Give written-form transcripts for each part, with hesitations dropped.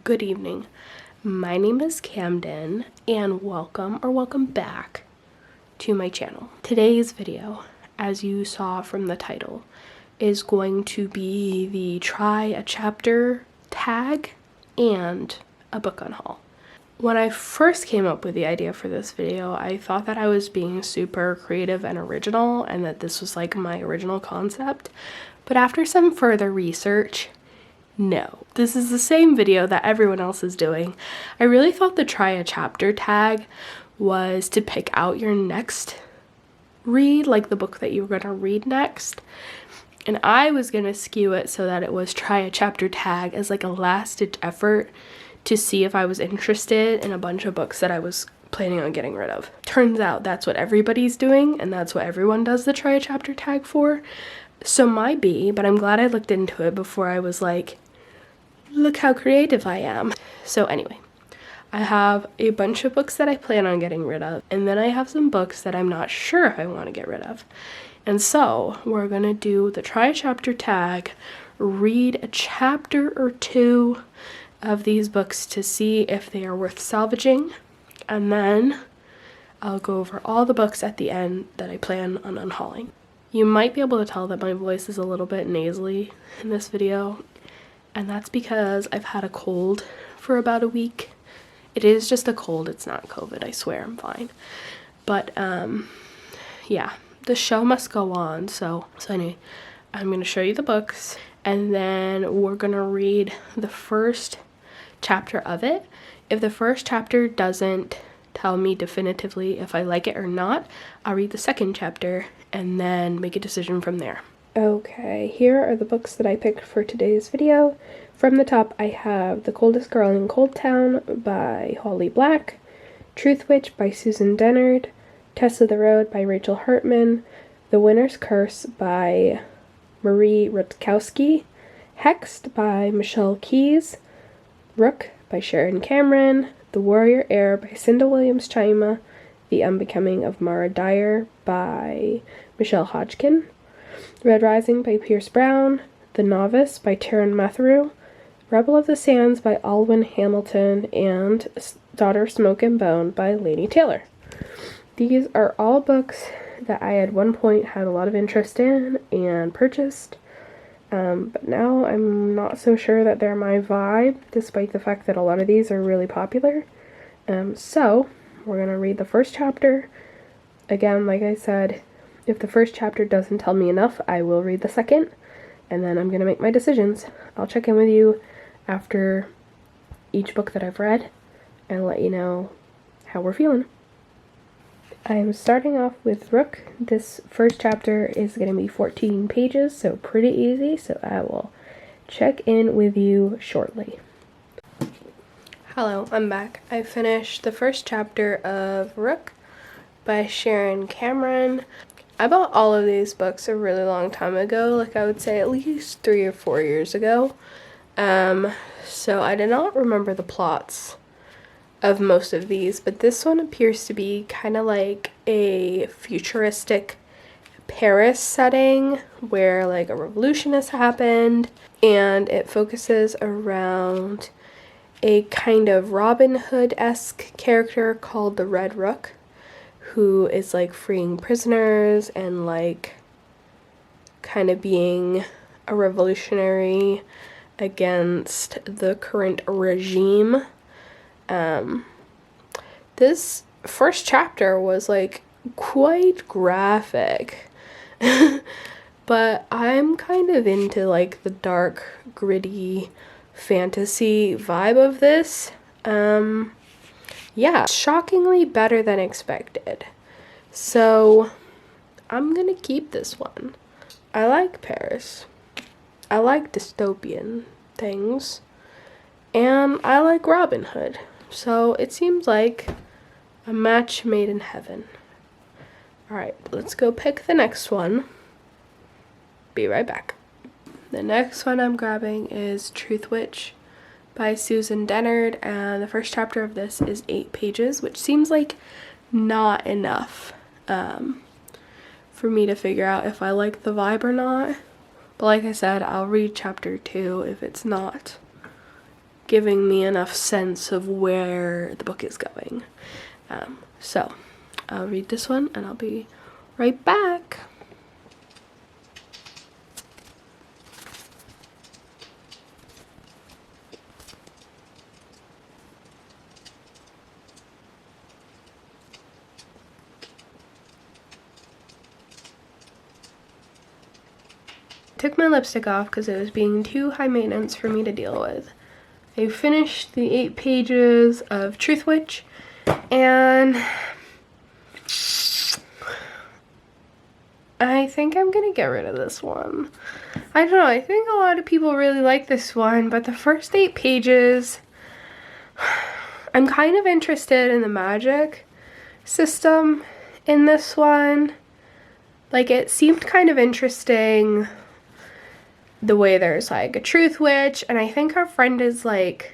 good evening. My name is Camden and welcome back to my channel. Today's video, as you saw from the title, is going to be the try a chapter tag and a book unhaul. When I first came up with the idea for this video, I thought that I was being super creative and original and that this was like my original concept. But after some further research, no, this is the same video that everyone else is doing. I really thought the try a chapter tag was to pick out your next read, like the book that you were going to read next. And I was going to skew it so that it was try a chapter tag as like a last ditch effort to see if I was interested in a bunch of books that I was planning on getting rid of. Turns out that's what everybody's doing and that's what everyone does the try a chapter tag for. So might be, but I'm glad I looked into it before I was like, look how creative I am. So anyway, I have a bunch of books that I plan on getting rid of, and then I have some books that I'm not sure if I want to get rid of. And so we're gonna do the try a chapter tag, read a chapter or two of these books to see if they are worth salvaging, and then I'll go over all the books at the end that I plan on unhauling. You might be able to tell that my voice is a little bit nasally in this video, and that's because I've had a cold for about a week. It is just a cold, it's not COVID, I swear I'm fine. But yeah, the show must go on. So anyway, I'm gonna show you the books and then we're gonna read the first chapter of it. If the first chapter doesn't tell me definitively if I like it or not, I'll read the second chapter and then make a decision from there. Okay, here are the books that I picked for today's video. From the top, I have The Coldest Girl in Coldtown by Holly Black, Truthwitch by Susan Dennard, Tess of the Road by Rachel Hartman, The Winner's Curse by Marie Rutkoski, Hexed by Michelle Keyes, Rook by Sharon Cameron, The Warrior Heir by Cinda Chima, The Unbecoming of Mara Dyer by Michelle Hodkin, Red Rising by Pierce Brown, The Novice by Taran Matharu, Rebel of the Sands by Alwyn Hamilton, and Daughter of Smoke and Bone by Laini Taylor. These are all books that I at one point had a lot of interest in and purchased, but now I'm not so sure that they're my vibe, despite the fact that a lot of these are really popular. So we're going to read the first chapter. Again, like I said, if the first chapter doesn't tell me enough, I will read the second, and then I'm going to make my decisions. I'll check in with you after each book that I've read and let you know how we're feeling. I'm starting off with Rook. This first chapter is going to be 14 pages, so pretty easy, so I will check in with you shortly. Hello, I'm back. I finished the first chapter of Rook by Sharon Cameron. I bought all of these books a really long time ago, like I would say at least 3 or 4 years ago. So I did not remember the plots of most of these, but this one appears to be kind of like a futuristic Paris setting where like a revolution has happened, and it focuses around a kind of Robin Hood-esque character called the Red Rook, who is like freeing prisoners and like kind of being a revolutionary against the current regime. This first chapter was like quite graphic, but I'm kind of into like the dark, gritty fantasy vibe of this. Yeah, shockingly better than expected. So I'm gonna keep this one. I like Paris. I like dystopian things. And I like Robin Hood. So it seems like a match made in heaven. Alright, let's go pick the next one. Be right back. The next one I'm grabbing is Truthwitch by Susan Dennard, and the first chapter of this is 8 pages, which seems like not enough for me to figure out if I like the vibe or not. But like I said, I'll read chapter 2 if it's not giving me enough sense of where the book is going. So I'll read this one and I'll be right back. Took my lipstick off because it was being too high maintenance for me to deal with. I finished the 8 pages of Truthwitch, and I think I'm gonna get rid of this one. I don't know, I think a lot of people really like this one, but the first 8 pages, I'm kind of interested in the magic system in this one. Like, it seemed kind of interesting the way there's like a truth witch, and I think our friend is like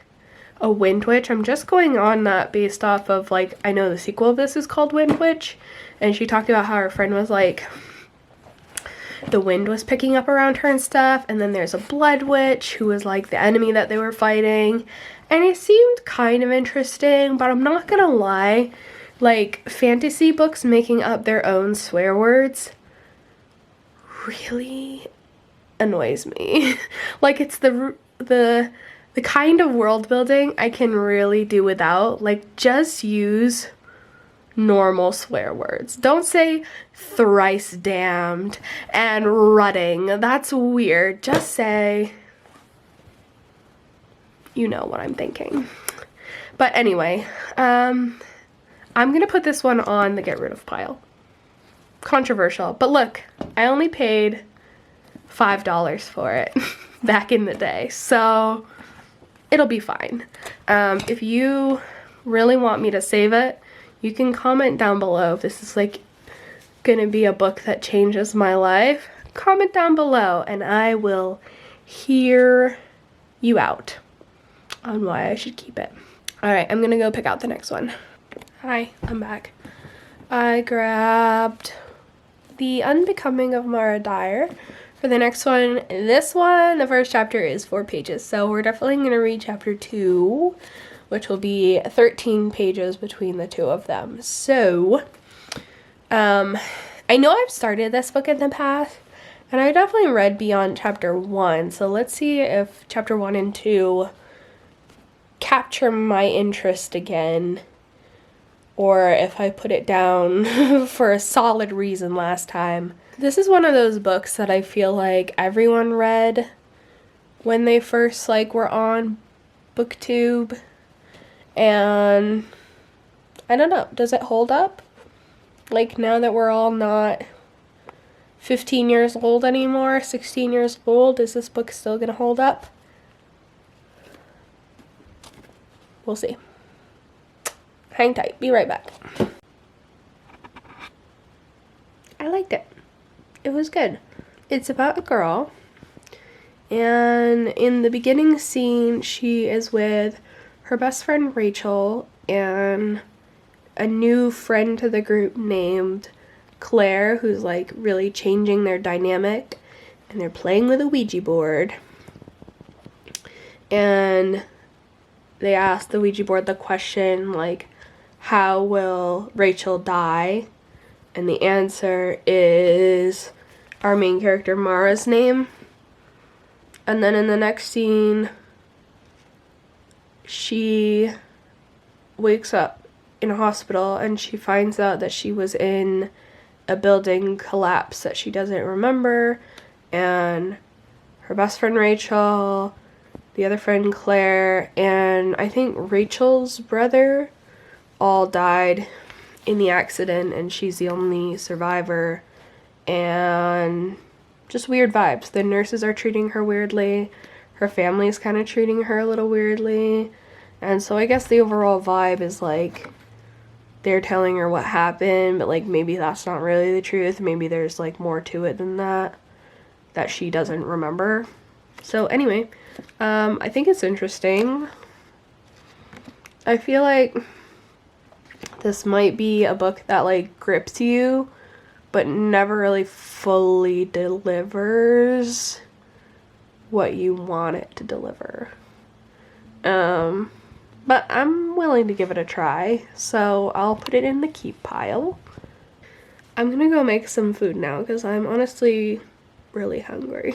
a wind witch. I'm just going on that based off of, like, I know the sequel of this is called Wind Witch, and she talked about how her friend was like, the wind was picking up around her and stuff, and then there's a blood witch who was like the enemy that they were fighting, and it seemed kind of interesting, but I'm not gonna lie, like, fantasy books making up their own swear words really annoys me. Like, it's the kind of world building I can really do without. Like, just use normal swear words. Don't say thrice damned and rutting. That's weird. Just say, you know what I'm thinking. But anyway, I'm gonna put this one on the get rid of pile. Controversial, but look, I only paid $5 for it back in the day, so it'll be fine. If you really want me to save it, you can comment down below if this is like gonna be a book that changes my life. Comment down below and I will hear you out on why I should keep it. Alright, I'm gonna go pick out the next one. Hi, I'm back. I grabbed The Unbecoming of Mara Dyer for the next one. This one, the first chapter is 4 pages, so we're definitely going to read chapter 2, which will be 13 pages between the two of them. So, I know I've started this book in the past, and I definitely read beyond chapter 1, so let's see if chapter 1 and 2 capture my interest again, or if I put it down for a solid reason last time. This is one of those books that I feel like everyone read when they first like were on BookTube, and I don't know, does it hold up? Like, now that we're all not 15 years old anymore, 16 years old, is this book still gonna hold up? We'll see. Hang tight, be right back. I liked it. It was good. It's about a girl, and in the beginning scene, she is with her best friend Rachel and a new friend to the group named Claire, who's like really changing their dynamic, and they're playing with a Ouija board. And they ask the Ouija board the question, like, how will Rachel die? And the answer is our main character Mara's name. And then in the next scene, she wakes up in a hospital and she finds out that she was in a building collapse that she doesn't remember, and her best friend Rachel, the other friend Claire, and I think Rachel's brother all died in the accident, and she's the only survivor. And just weird vibes. The nurses are treating her weirdly. Her family's kind of treating her a little weirdly. And so I guess the overall vibe is like they're telling her what happened, but like maybe that's not really the truth. Maybe there's like more to it than that she doesn't remember. So anyway, I think it's interesting. I feel like this might be a book that like grips you, but never really fully delivers what you want it to deliver. But I'm willing to give it a try, so I'll put it in the keep pile. I'm gonna go make some food now because I'm honestly really hungry.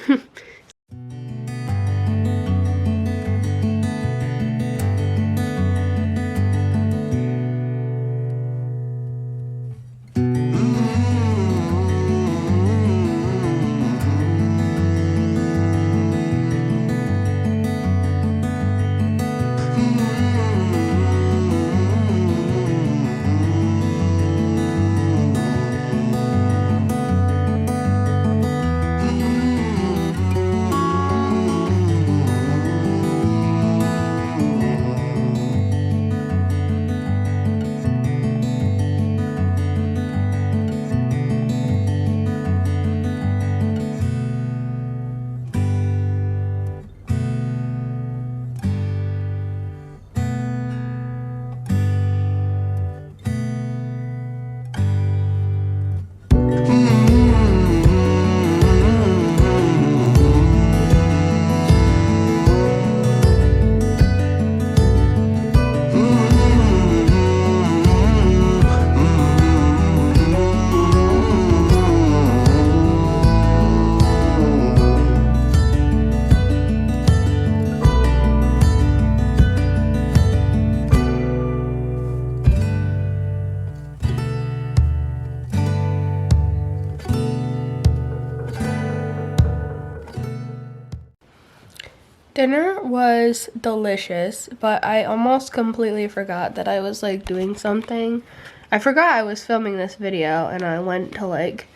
Dinner was delicious, but I almost completely forgot that I was like doing something. I forgot I was filming this video and I went to like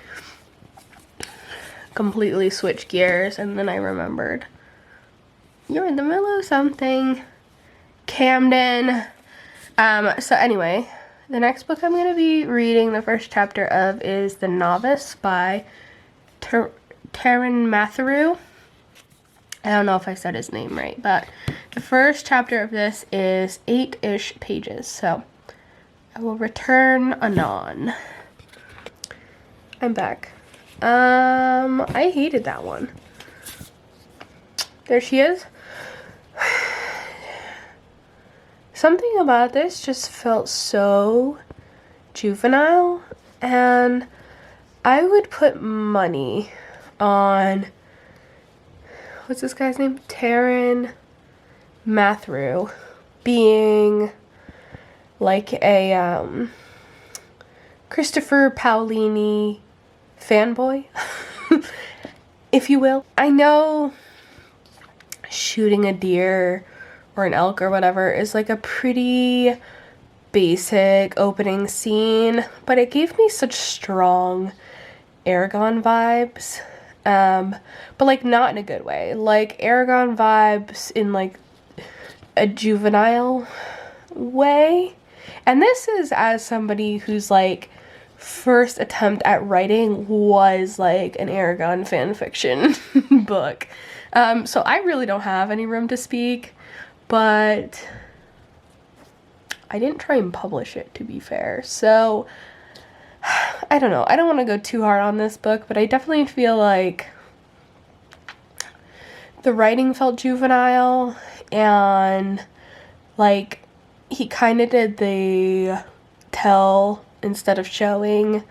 completely switch gears, and then I remembered. You're in the middle of something, Camden. So anyway, the next book I'm going to be reading the first chapter of is The Novice by Taran Matharu. I don't know if I said his name right, but the first chapter of this is 8-ish pages, so I will return anon. I'm back. I hated that one. There she is. Something about this just felt so juvenile, and I would put money on, what's this guy's name? Taran Matharu being like a Christopher Paolini fanboy, if you will. I know shooting a deer or an elk or whatever is like a pretty basic opening scene, but it gave me such strong Aragon vibes. But like not in a good way. Like Aragon vibes in like a juvenile way. And this is as somebody whose like first attempt at writing was like an Aragon fanfiction book. So I really don't have any room to speak, but I didn't try and publish it, to be fair. So I don't know. I don't want to go too hard on this book, but I definitely feel like the writing felt juvenile, and like he kind of did the tell instead of showing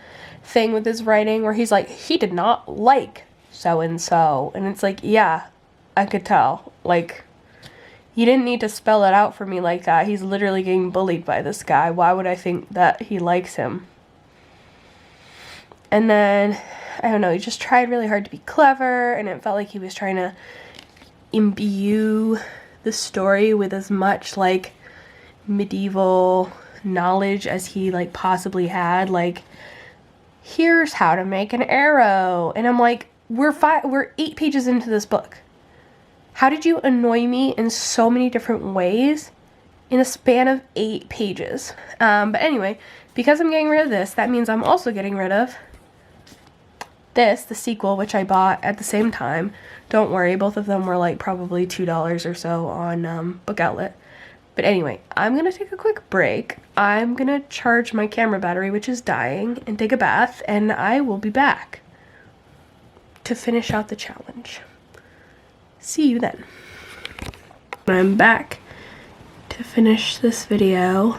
thing with his writing, where he's like, he did not like so and so, and it's like, yeah, I could tell. Like, you didn't need to spell it out for me like that. He's literally getting bullied by this guy. Why would I think that he likes him? And then, I don't know, he just tried really hard to be clever, and it felt like he was trying to imbue the story with as much like medieval knowledge as he like possibly had. Like, here's how to make an arrow, and I'm like, we're 8 pages into this book. How did you annoy me in so many different ways in a span of 8 pages? But anyway, because I'm getting rid of this, that means I'm also getting rid of this, the sequel, which I bought at the same time. Don't worry, both of them were like probably $2 or so on Book Outlet. But anyway, I'm gonna take a quick break. I'm gonna charge my camera battery, which is dying, and take a bath, and I will be back to finish out the challenge. See you then. I'm back, to finish this video.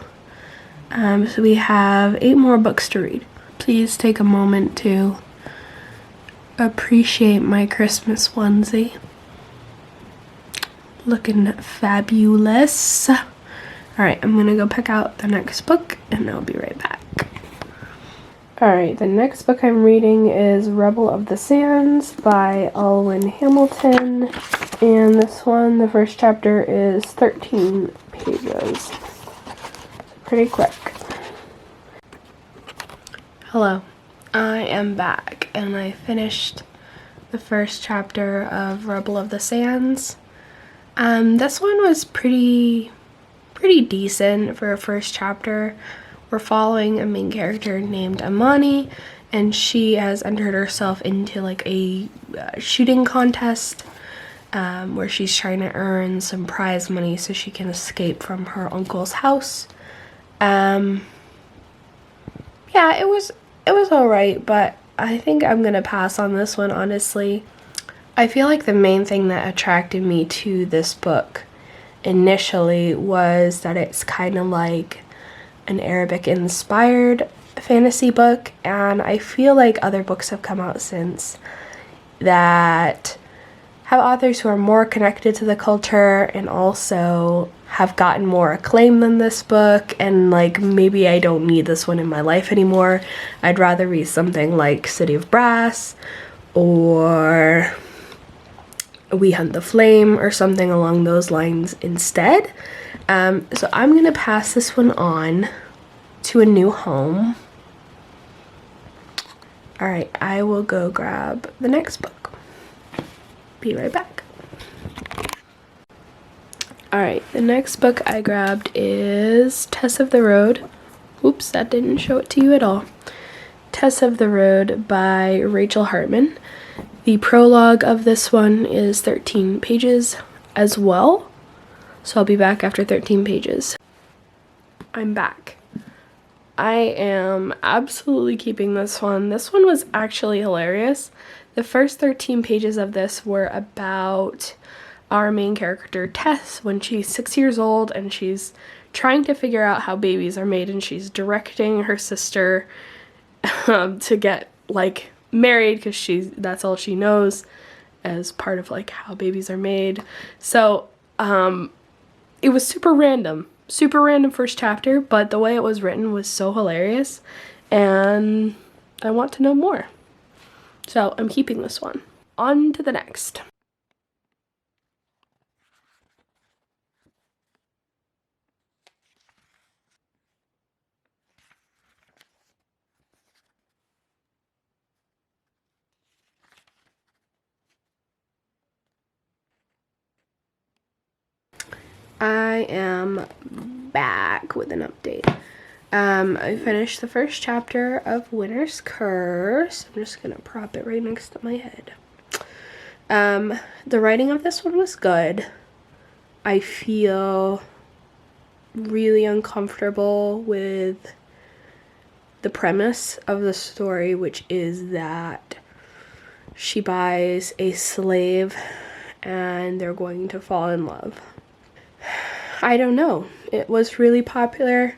So we have 8 more books to read. Please take a moment to appreciate my Christmas onesie. Looking fabulous. Alright, I'm gonna go pick out the next book and I'll be right back. Alright, the next book I'm reading is Rebel of the Sands by Alwyn Hamilton. And this one, the first chapter is 13 pages. Pretty quick. Hello, I am back and I finished the first chapter of Rebel of the Sands. This one was pretty decent for a first chapter. We're following a main character named Amani, and she has entered herself into like a shooting contest where she's trying to earn some prize money so she can escape from her uncle's house. Yeah, it was alright, but I think I'm gonna pass on this one, honestly. I feel like the main thing that attracted me to this book initially was that it's kind of like an Arabic inspired fantasy book, and I feel like other books have come out since that have authors who are more connected to the culture and also have gotten more acclaim than this book, and like maybe I don't need this one in my life anymore. I'd rather read something like City of Brass or We Hunt the Flame or something along those lines instead. So I'm gonna pass this one on to a new home. Alright, I will go grab the next book. Be right back. Alright, the next book I grabbed is Tess of the Road. Oops, that didn't show it to you at all. Tess of the Road by Rachel Hartman. The prologue of this one is 13 pages as well. So I'll be back after 13 pages. I'm back. I am absolutely keeping this one. This one was actually hilarious. The first 13 pages of this were about our main character, Tess, when she's 6 years old and she's trying to figure out how babies are made, and she's directing her sister to get, like, married because that's all she knows as part of, like, how babies are made. So, it was super random first chapter, but the way it was written was so hilarious, and I want to know more. So I'm keeping this one. On to the next. I am back with an update. I finished the first chapter of Winter's Curse. I'm just gonna prop it right next to my head. The writing of this one was good. I feel really uncomfortable with the premise of the story, which is that she buys a slave and they're going to fall in love. I don't know. It was really popular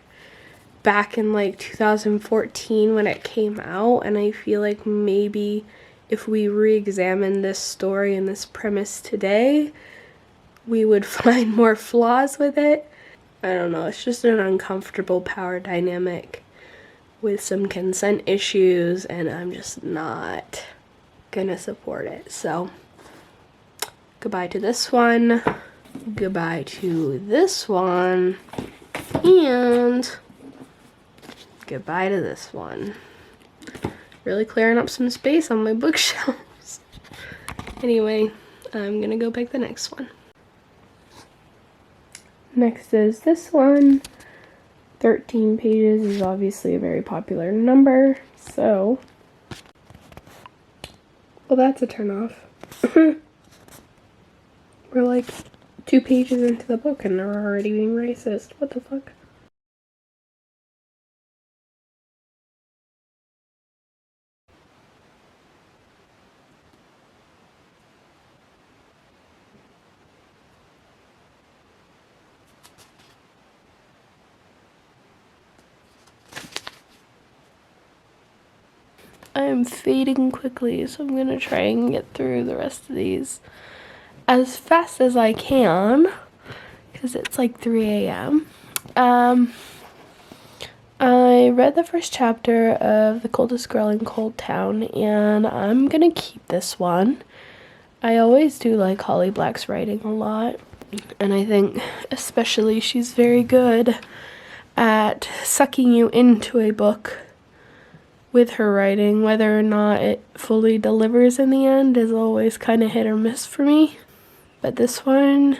back in like 2014 when it came out, and I feel like maybe if we re-examine this story and this premise today, we would find more flaws with it. I don't know, it's just an uncomfortable power dynamic with some consent issues, and I'm just not gonna support it. So, goodbye to this one, goodbye to this one, and goodbye to this one. Really clearing up some space on my bookshelves. Anyway, I'm gonna go pick the next one. Next is this one. 13 pages is obviously a very popular number, so... Well, that's a turnoff. We're like 2 pages into the book and they're already being racist. What the fuck? I'm fading quickly, so I'm gonna try and get through the rest of these as fast as I can, because it's like 3 a.m. I read the first chapter of The Coldest Girl in Coldtown, and I'm gonna keep this one. I always do like Holly Black's writing a lot, and I think especially she's very good at sucking you into a book with her writing. Whether or not it fully delivers in the end is always kind of hit or miss for me. But this one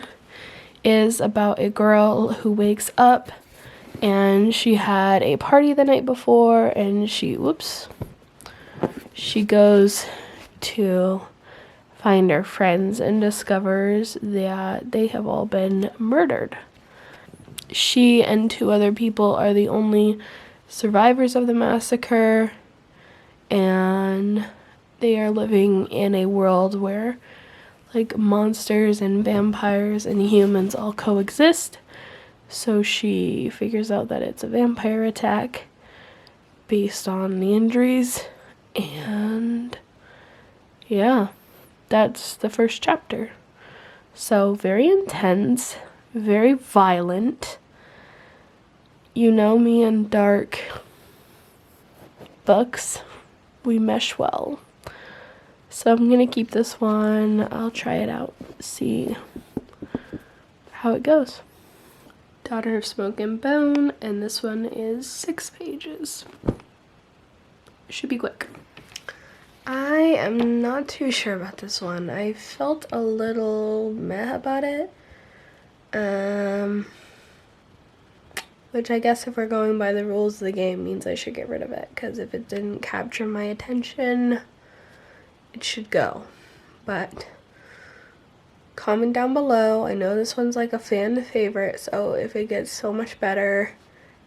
is about a girl who wakes up and she had a party the night before, and she goes to find her friends and discovers that they have all been murdered. She and 2 other people are the only survivors of the massacre, and they are living in a world where like monsters and vampires and humans all coexist. So she figures out that it's a vampire attack based on the injuries, and yeah, that's the first chapter. So very intense, very violent. You know me and dark books, we mesh well. So I'm gonna keep this one. I'll try it out, see how it goes. Daughter of Smoke and Bone, and this one is 6 pages. Should be quick. I am not too sure about this one. I felt a little meh about it. Which I guess if we're going by the rules of the game means I should get rid of it, because if it didn't capture my attention, it should go. But comment down below. I know this one's like a fan favorite, so if it gets so much better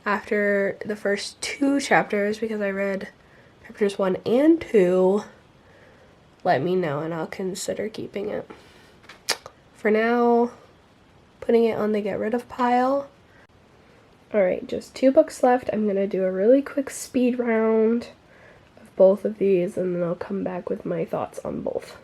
after the first 2 chapters, because I read chapters 1 and 2, let me know and I'll consider keeping it. For now, putting it on the get rid of pile. Alright, just 2 books left. I'm gonna do a really quick speed round of both of these, and then I'll come back with my thoughts on both.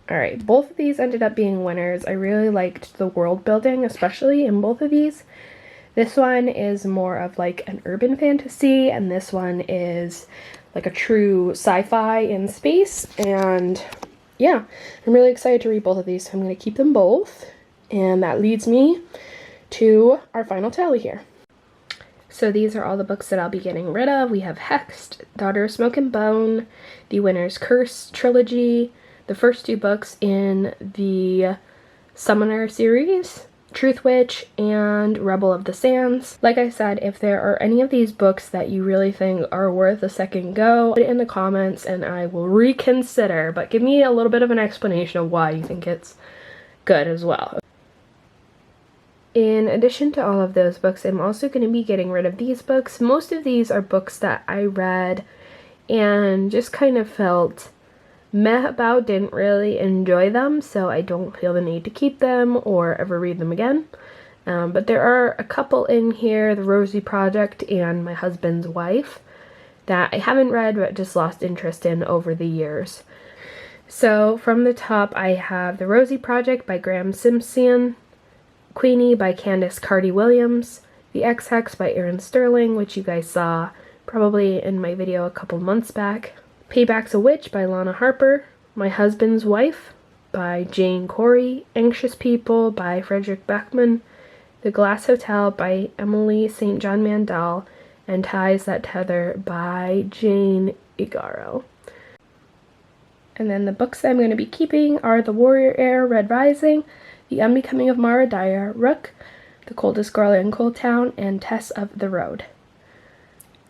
Alright, both of these ended up being winners. I really liked the world building, especially in both of these. This one is more of like an urban fantasy, and this one is like a true sci-fi in space. And yeah, I'm really excited to read both of these, so I'm going to keep them both. And that leads me to our final tally here. So these are all the books that I'll be getting rid of. We have Hexed, Daughter of Smoke and Bone, the Winner's Curse trilogy, the first 2 books in the Summoner series, Truthwitch, and Rebel of the Sands. Like I said, if there are any of these books that you really think are worth a second go, put it in the comments and I will reconsider, but give me a little bit of an explanation of why you think it's good as well. In addition to all of those books, I'm also going to be getting rid of these books. Most of these are books that I read and just kind of felt meh about, didn't really enjoy them, so I don't feel the need to keep them or ever read them again. But there are a couple in here, The Rosie Project and My Husband's Wife, that I haven't read but just lost interest in over the years. So from the top I have The Rosie Project by Graham Simpson, Queenie by Carty-Williams, The Ex Hex by Erin Sterling, which you guys saw probably in my video a couple months back, Payback's a Witch by Lana Harper, My Husband's Wife by Jane Corey, Anxious People by Fredrik Backman, The Glass Hotel by Emily St. John Mandel, and Ties That Tether by Jane Igharo. And then the books that I'm going to be keeping are The Warrior Heir, Red Rising, The Unbecoming of Mara Dyer, Rook, The Coldest Girl in Coldtown, and Tess of the Road.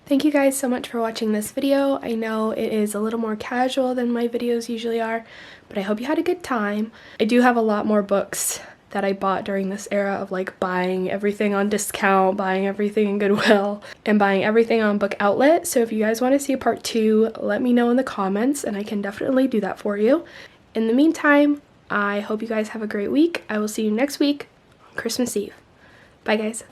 Thank you guys so much for watching this video. I know it is a little more casual than my videos usually are, but I hope you had a good time. I do have a lot more books that I bought during this era of like buying everything on discount, buying everything in Goodwill, and buying everything on Book Outlet. So if you guys want to see a part 2, let me know in the comments and I can definitely do that for you. In the meantime, I hope you guys have a great week. I will see you next week on Christmas Eve. Bye guys.